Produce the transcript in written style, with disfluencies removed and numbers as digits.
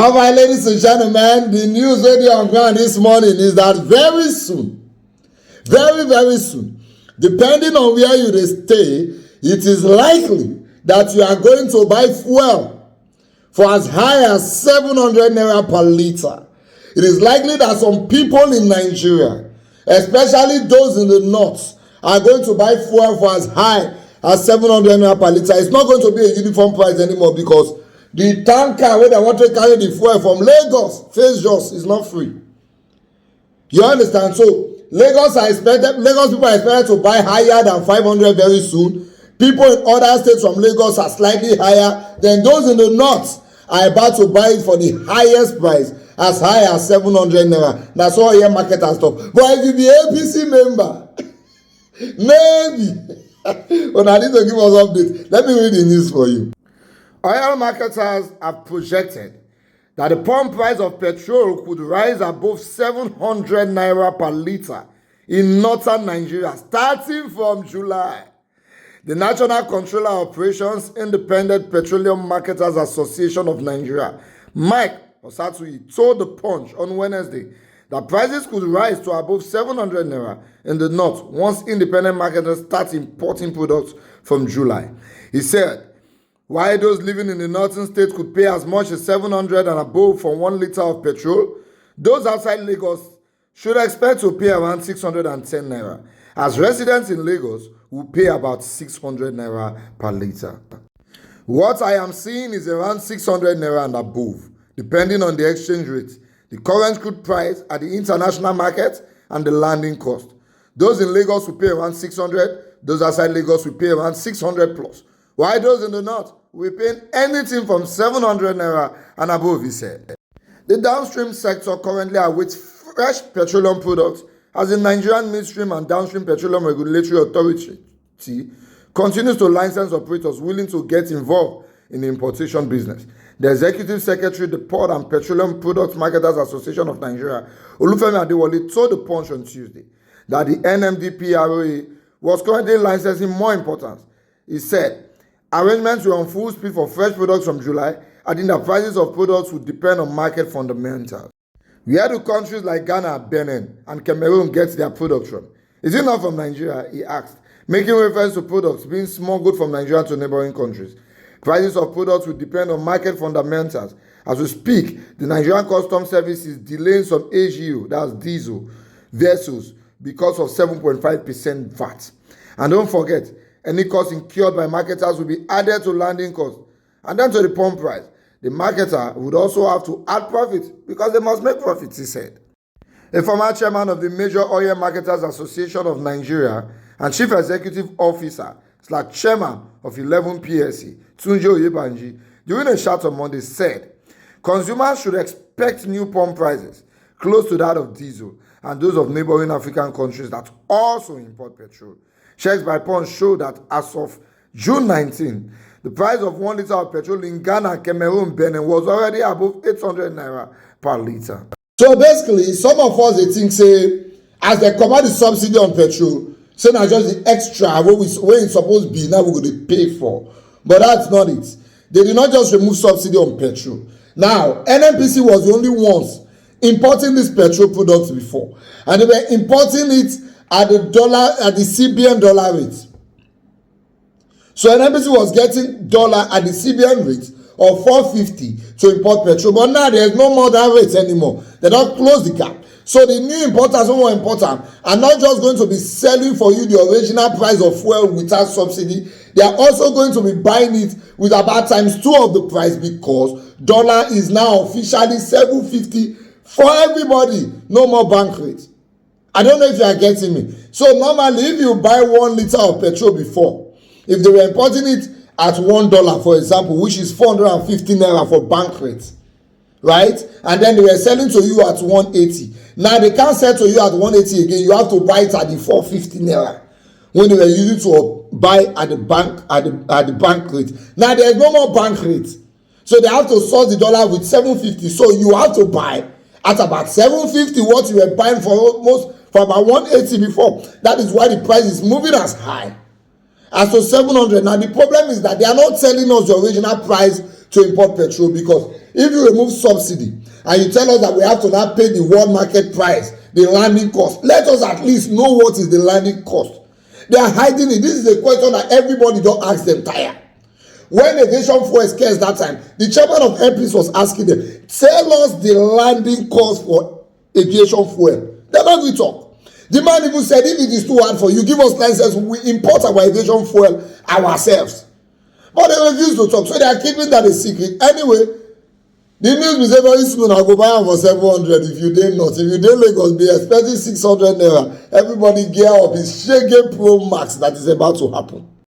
All right, ladies and gentlemen, the news radio on ground this morning is that very soon, very soon, depending on where you stay, it is likely that you are going to buy fuel for as high as 700 naira per litre. It is likely that some people in Nigeria, especially those in the north, are going to buy fuel for as high as 700 naira per litre. It's not going to be a uniform price anymore because the tanker wey dem want to carry the fuel from Lagos face Jos is not free. You understand? So Lagos people are expected to buy higher than 500 very soon. People in other states from Lagos are slightly higher. Then those in the north are about to buy it for the highest price, as high as 700 naira. That's all here market has talk. But if you be APC member, maybe una need to give us update. Let me read the news for you. Oil marketers have projected that the pump price of petrol could rise above 700 naira per litre in northern Nigeria starting from July. The National Controller of Operations Independent Petroleum Marketers Association of Nigeria, Mike Osatui, told the Punch on Wednesday that prices could rise to above 700 naira in the north once independent marketers start importing products from July. He said, while those living in the northern states could pay as much as 700 and above for 1 litre of petrol, those outside Lagos should expect to pay around 610 naira, as residents in Lagos will pay about 600 naira per litre. What I am seeing is around 600 naira and above, depending on the exchange rate, the current crude price at the international market, and the landing cost. Those in Lagos will pay around 600, those outside Lagos will pay around 600 plus, while those in the north will pay anything from 700 naira and above, he said. The downstream sector currently awaits fresh petroleum products as the Nigerian Midstream and Downstream Petroleum Regulatory Authority continues to license operators willing to get involved in the importation business. The Executive Secretary, the Port and Petroleum Products Marketers Association of Nigeria, Olufemi Adewale, told the Punch on Tuesday that the NMDPROA was currently licensing more importance. He said, arrangements were on full speed for fresh products from July, adding that prices of products would depend on market fundamentals. Where do countries like Ghana, Benin, and Cameroon get their products from? Is it not from Nigeria? He asked, making reference to products being smuggled from Nigeria to neighboring countries. Prices of products will depend on market fundamentals. As we speak, the Nigerian Customs Service is delaying some AGO, that's diesel, vessels, because of 7.5% VAT. And don't forget, any cost incurred by marketers will be added to landing costs and then to the pump price. The marketer would also have to add profit because they must make profits, he said. A former chairman of the Major Oil Marketers Association of Nigeria and chief executive officer / chairman of 11 PSC, Tunji Oyebanji, during a chat on Monday said, consumers should expect new pump prices close to that of diesel and those of neighboring African countries that also import petrol. Checks by Punch show that as of June 19, the price of 1 litre of petrol in Ghana, Cameroon, Benin was already above 800 naira per litre. So basically, some of us they think say, as they come out the subsidy on petrol, say na just the extra when it's supposed to be now we're going to pay for. But that's not it. They did not just remove subsidy on petrol. Now, NNPC was the only ones importing these petrol products before, and they were importing it at the CBN dollar rate. So NNPC was getting dollar at the CBN rate of 450 to import petrol, but now there's no more that rate anymore. They don't close the gap. So the new importers who are important are not just going to be selling for you the original price of fuel without subsidy. They are also going to be buying it with about times 2 of the price because dollar is now officially 750 for everybody. No more bank rate. I don't know if you are getting me. So normally if you buy 1 litre of petrol before, if they were importing it at $1, for example, which is 450 naira for bank rate, right? And then they were selling to you at 180. Now they can't sell to you at 180 again. You have to buy it at the 450 naira when they were using to buy at the bank rate. Now there's no more bank rate, so they have to source the dollar with 750. So you have to buy at about 750 what you were buying for about 180 before. That is why the price is moving as high as to 700. Now the problem is that they are not telling us the original price to import petrol, because if you remove subsidy and you tell us that we have to now pay the world market price, the landing cost, let us at least know what is the landing cost. They are hiding it. This is a question that everybody don't ask them tire. When aviation fuel is scarce that time, the chairman of MPs was asking them, tell us the landing cost for aviation fuel. They're not going to talk. The man even said, if it is too hard for you, give us license, we import our aviation fuel ourselves. But they refuse to talk, so they are keeping that a secret. Anyway, the news is very soon. I go buy them for 700 if you did not. If you did Lagos, be expecting 600 naira. Everybody gear up. It's Shege Pro Max that is about to happen.